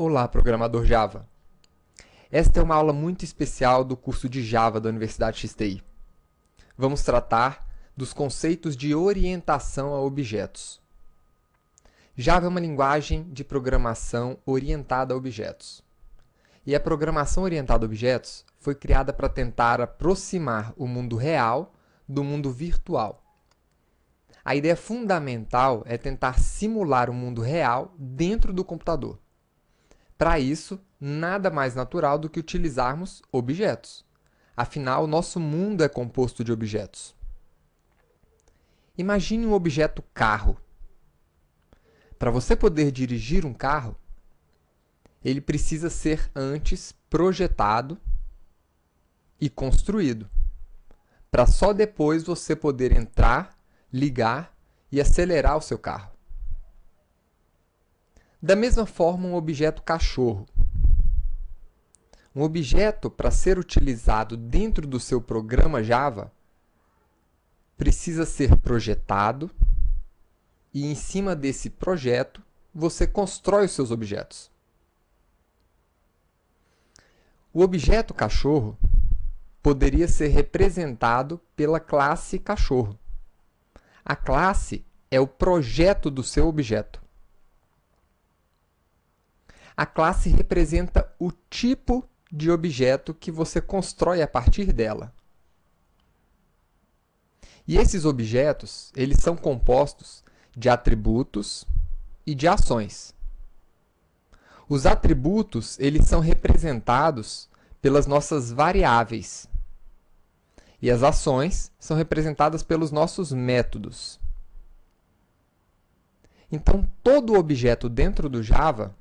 Olá, programador Java! Esta é uma aula muito especial do curso de Java da Universidade XTI. Vamos tratar dos conceitos de orientação a objetos. Java é uma linguagem de programação orientada a objetos. E a programação orientada a objetos foi criada para tentar aproximar o mundo real do mundo virtual. A ideia fundamental é tentar simular o mundo real dentro do computador. Para isso, nada mais natural do que utilizarmos objetos. Afinal, nosso mundo é composto de objetos. Imagine um objeto carro. Para você poder dirigir um carro, ele precisa ser antes projetado e construído, para só depois você poder entrar, ligar e acelerar o seu carro. Da mesma forma, um objeto cachorro. Um objeto, para ser utilizado dentro do seu programa Java, precisa ser projetado e, em cima desse projeto, você constrói os seus objetos. O objeto cachorro poderia ser representado pela classe cachorro. A classe é o projeto do seu objeto. A classe representa o tipo de objeto que você constrói a partir dela. E esses objetos, eles são compostos de atributos e de ações. Os atributos, eles são representados pelas nossas variáveis. E as ações são representadas pelos nossos métodos. Então, todo objeto dentro do Java,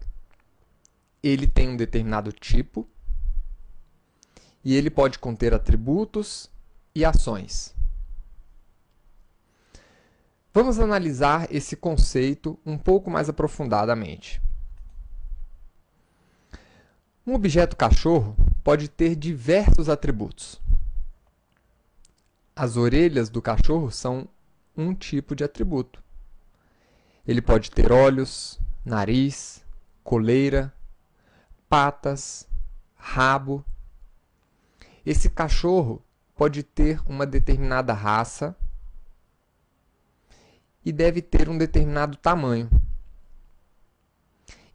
ele tem um determinado tipo e ele pode conter atributos e ações. Vamos analisar esse conceito um pouco mais aprofundadamente. Um objeto cachorro pode ter diversos atributos. As orelhas do cachorro são um tipo de atributo. Ele pode ter olhos, nariz, coleira, patas, rabo. Esse cachorro pode ter uma determinada raça e deve ter um determinado tamanho.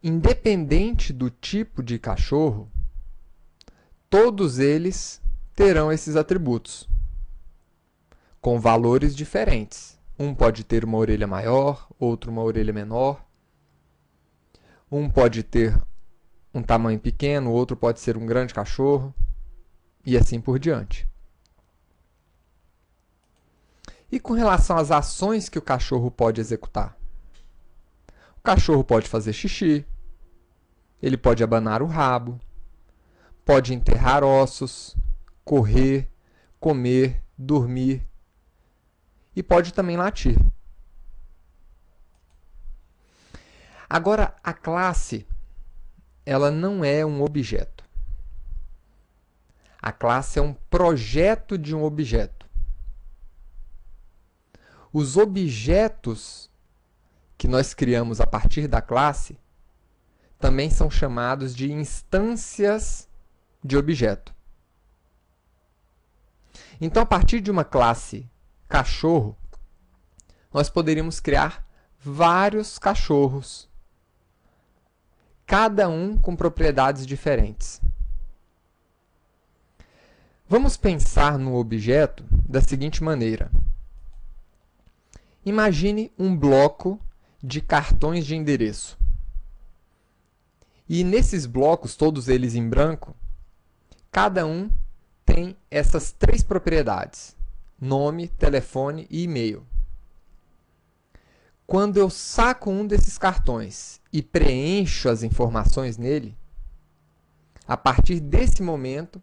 Independente do tipo de cachorro, todos eles terão esses atributos, com valores diferentes. Um pode ter uma orelha maior, outro uma orelha menor. Um pode ter um tamanho pequeno, outro pode ser um grande cachorro, e assim por diante. E com relação às ações que o cachorro pode executar? O cachorro pode fazer xixi, ele pode abanar o rabo, pode enterrar ossos, correr, comer, dormir, e pode também latir. Agora, a classe, ela não é um objeto. A classe é um projeto de um objeto. Os objetos que nós criamos a partir da classe também são chamados de instâncias de objeto. Então, a partir de uma classe cachorro, nós poderíamos criar vários cachorros, cada um com propriedades diferentes. Vamos pensar no objeto da seguinte maneira. Imagine um bloco de cartões de endereço. E nesses blocos, todos eles em branco, cada um tem essas três propriedades: nome, telefone e e-mail. Quando eu saco um desses cartões e preencho as informações nele, a partir desse momento,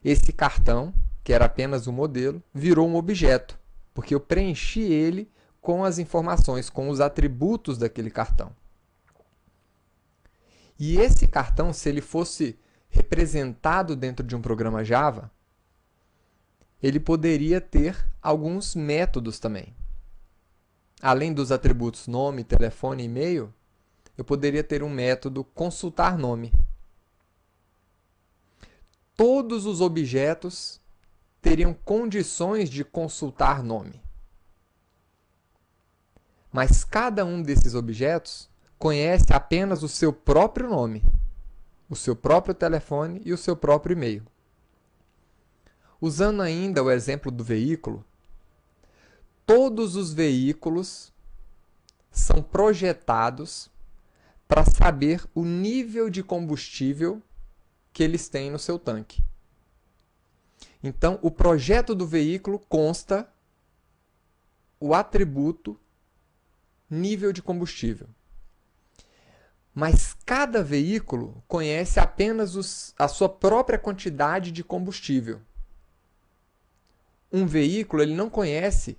esse cartão, que era apenas um modelo, virou um objeto, porque eu preenchi ele com as informações, com os atributos daquele cartão. E esse cartão, se ele fosse representado dentro de um programa Java, ele poderia ter alguns métodos também. Além dos atributos nome, telefone e e-mail, eu poderia ter um método consultar nome. Todos os objetos teriam condições de consultar nome. Mas cada um desses objetos conhece apenas o seu próprio nome, o seu próprio telefone e o seu próprio e-mail. Usando ainda o exemplo do veículo, todos os veículos são projetados para saber o nível de combustível que eles têm no seu tanque. Então, o projeto do veículo consta o atributo nível de combustível. Mas cada veículo conhece apenas a sua própria quantidade de combustível. Um veículo ele não conhece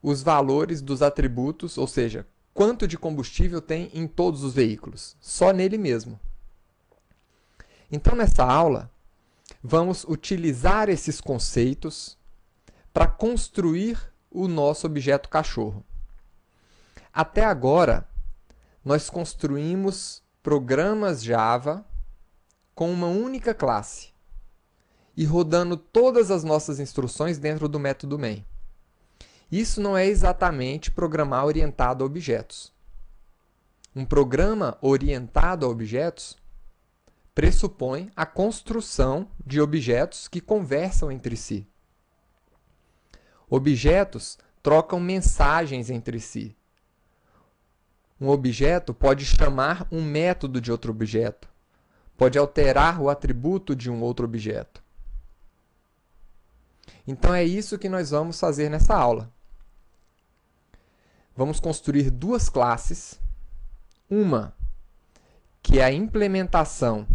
os valores dos atributos, ou seja, quanto de combustível tem em todos os veículos, só nele mesmo. Então, nessa aula, vamos utilizar esses conceitos para construir o nosso objeto cachorro. Até agora, nós construímos programas Java com uma única classe e rodando todas as nossas instruções dentro do método main. Isso não é exatamente programar orientado a objetos. Um programa orientado a objetos pressupõe a construção de objetos que conversam entre si. Objetos trocam mensagens entre si. Um objeto pode chamar um método de outro objeto, pode alterar o atributo de um outro objeto. Então é isso que nós vamos fazer nessa aula. Vamos construir duas classes, uma que é a implementação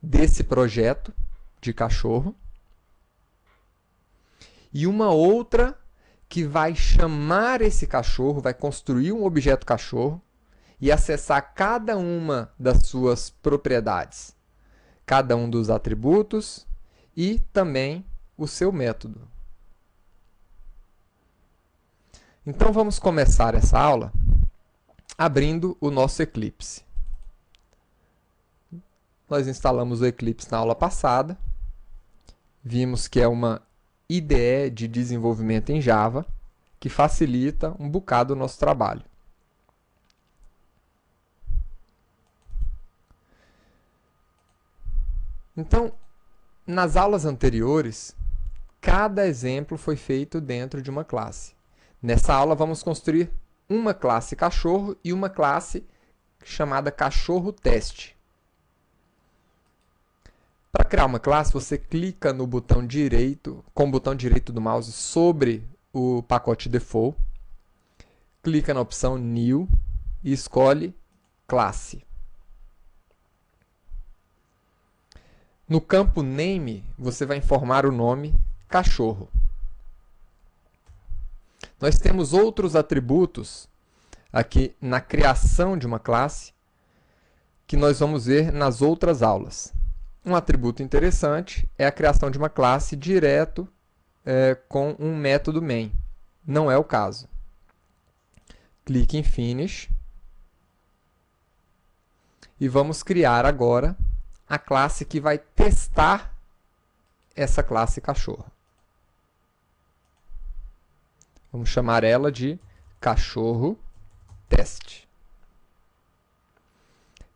desse projeto de cachorro e uma outra que vai chamar esse cachorro, vai construir um objeto cachorro e acessar cada uma das suas propriedades, cada um dos atributos e também o seu método. Então vamos começar essa aula abrindo o nosso Eclipse. Nós instalamos o Eclipse na aula passada, vimos que é uma IDE de desenvolvimento em Java, que facilita um bocado o nosso trabalho. Então, nas aulas anteriores, cada exemplo foi feito dentro de uma classe. Nessa aula, vamos construir uma classe cachorro e uma classe chamada cachorro teste. Para criar uma classe, você clica no botão direito, com o botão direito do mouse sobre o pacote default, clica na opção New e escolhe classe. No campo Name, você vai informar o nome cachorro. Nós temos outros atributos aqui na criação de uma classe que nós vamos ver nas outras aulas. Um atributo interessante é a criação de uma classe direto com um método main. Não é o caso. Clique em Finish e vamos criar agora a classe que vai testar essa classe cachorro. Vamos chamar ela de cachorro teste.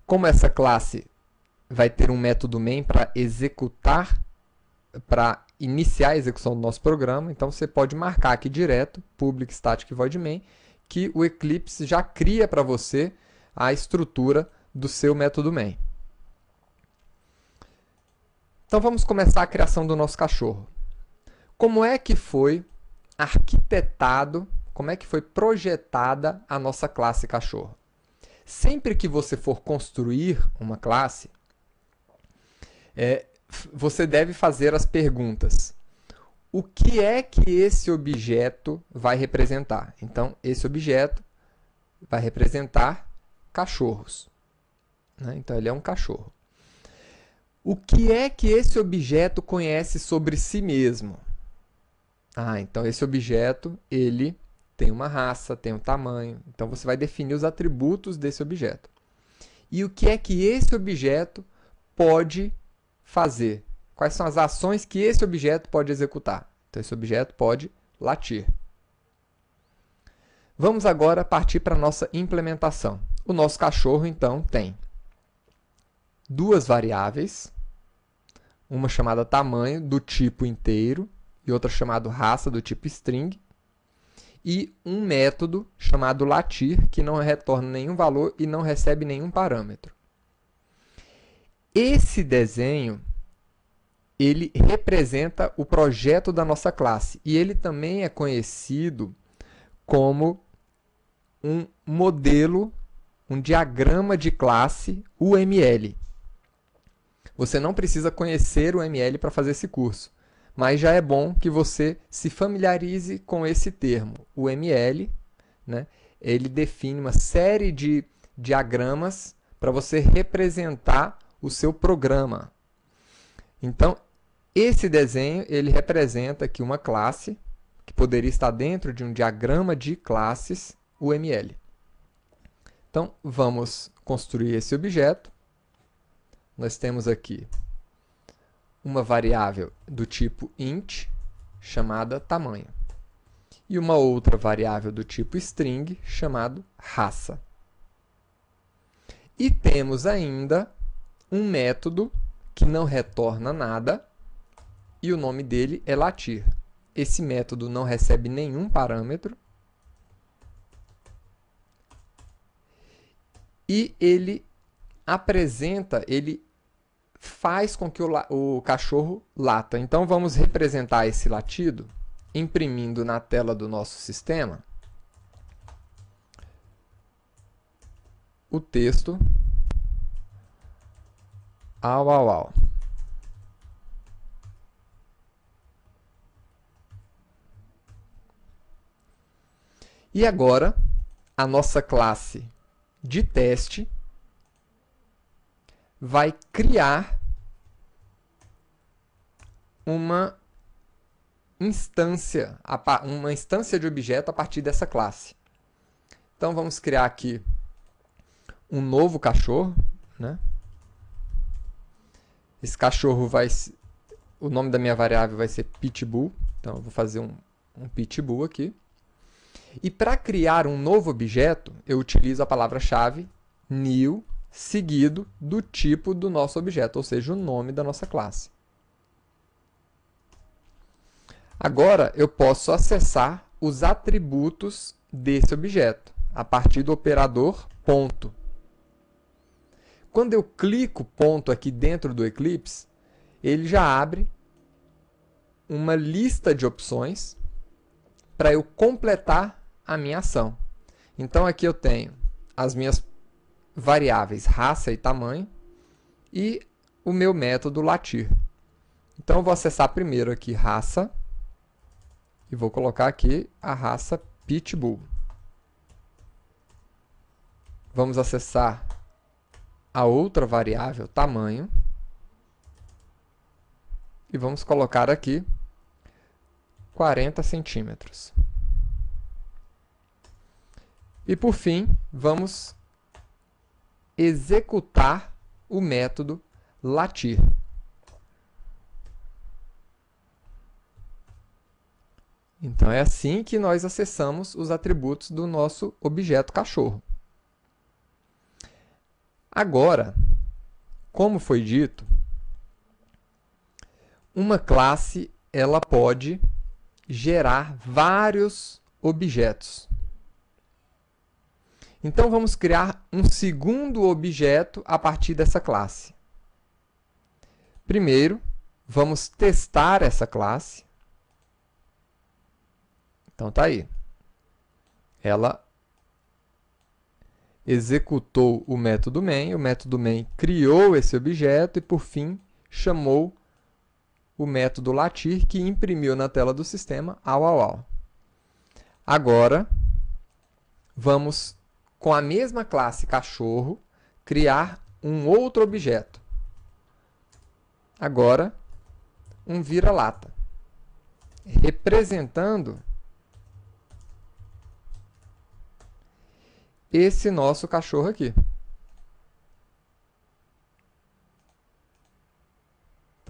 Como essa classe vai ter um método main para executar, para iniciar a execução do nosso programa, então você pode marcar aqui direto, public static void main, que o Eclipse já cria para você a estrutura do seu método main. Então vamos começar a criação do nosso cachorro. Como é que foi arquitetado, como é que foi projetada a nossa classe cachorro? Sempre que você for construir uma classe, você deve fazer as perguntas. O que é que esse objeto vai representar? Então, esse objeto vai representar cachorros, né? Então, ele é um cachorro. O que é que esse objeto conhece sobre si mesmo? Então esse objeto, ele tem uma raça, tem um tamanho. Então você vai definir os atributos desse objeto. e o que é que esse objeto pode fazer. Quais são as ações que esse objeto pode executar. Então, esse objeto pode latir. Vamos agora partir para a nossa implementação. O nosso cachorro, então, tem duas variáveis, uma chamada tamanho, do tipo inteiro, e outra chamada raça, do tipo string, e um método chamado latir, que não retorna nenhum valor e não recebe nenhum parâmetro. Esse desenho, ele representa o projeto da nossa classe, e ele também é conhecido como um modelo, um diagrama de classe UML. Você não precisa conhecer o UML para fazer esse curso, mas já é bom que você se familiarize com esse termo. O UML, né, ele define uma série de diagramas para você representar o seu programa. Então, esse desenho ele representa aqui uma classe que poderia estar dentro de um diagrama de classes UML. Então, vamos construir esse objeto. Nós temos aqui uma variável do tipo int, chamada tamanho, e uma outra variável do tipo string, chamado raça. E temos ainda um método que não retorna nada, e o nome dele é latir. Esse método não recebe nenhum parâmetro, e ele faz com que o cachorro lata. Então, vamos representar esse latido imprimindo na tela do nosso sistema o texto au, au, au. E agora, a nossa classe de teste vai criar uma instância de objeto a partir dessa classe. Então, vamos criar aqui um novo cachorro, né? Esse cachorro o nome da minha variável vai ser pitbull, então eu vou fazer um pitbull aqui. E para criar um novo objeto, eu utilizo a palavra-chave new, seguido do tipo do nosso objeto, ou seja, o nome da nossa classe. Agora, eu posso acessar os atributos desse objeto, a partir do operador ponto. Quando eu clico ponto aqui dentro do Eclipse, ele já abre uma lista de opções para eu completar a minha ação. Então, aqui eu tenho as minhas variáveis raça e tamanho e o meu método latir. Então, eu vou acessar primeiro aqui raça e vou colocar aqui a raça pitbull. Vamos acessar a outra variável tamanho e vamos colocar aqui 40 centímetros. E por fim, vamos executar o método latir. Então, é assim que nós acessamos os atributos do nosso objeto cachorro. Agora, como foi dito, uma classe ela pode gerar vários objetos. Então, vamos criar um segundo objeto a partir dessa classe. Primeiro, vamos testar essa classe. Então, está aí. Ela executou o método main criou esse objeto e, por fim, chamou o método latir, que imprimiu na tela do sistema au, au, au. Agora, vamos, com a mesma classe cachorro, criar um outro objeto. Agora, um vira-lata, representando esse nosso cachorro aqui.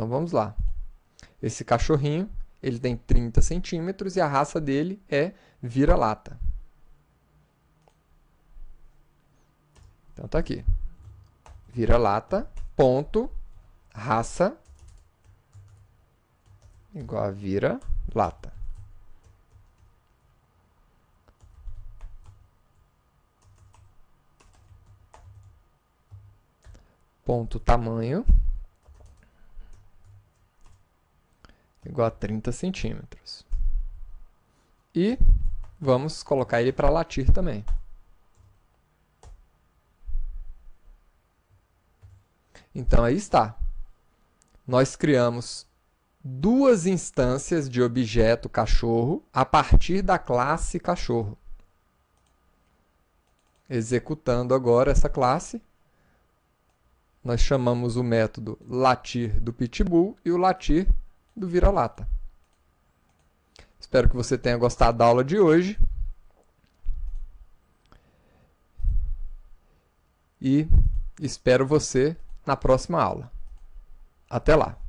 Então vamos lá. Esse cachorrinho, ele tem 30 centímetros e a raça dele é vira-lata. Então tá aqui. Vira-lata, ponto, raça, igual a vira-lata. Ponto tamanho, igual a 30 centímetros. E vamos colocar ele para latir também. Então aí está. Nós criamos duas instâncias de objeto cachorro a partir da classe cachorro. Executando agora essa classe, nós chamamos o método latir do pitbull e o latir do vira-lata. Espero que você tenha gostado da aula de hoje. E espero você na próxima aula. Até lá!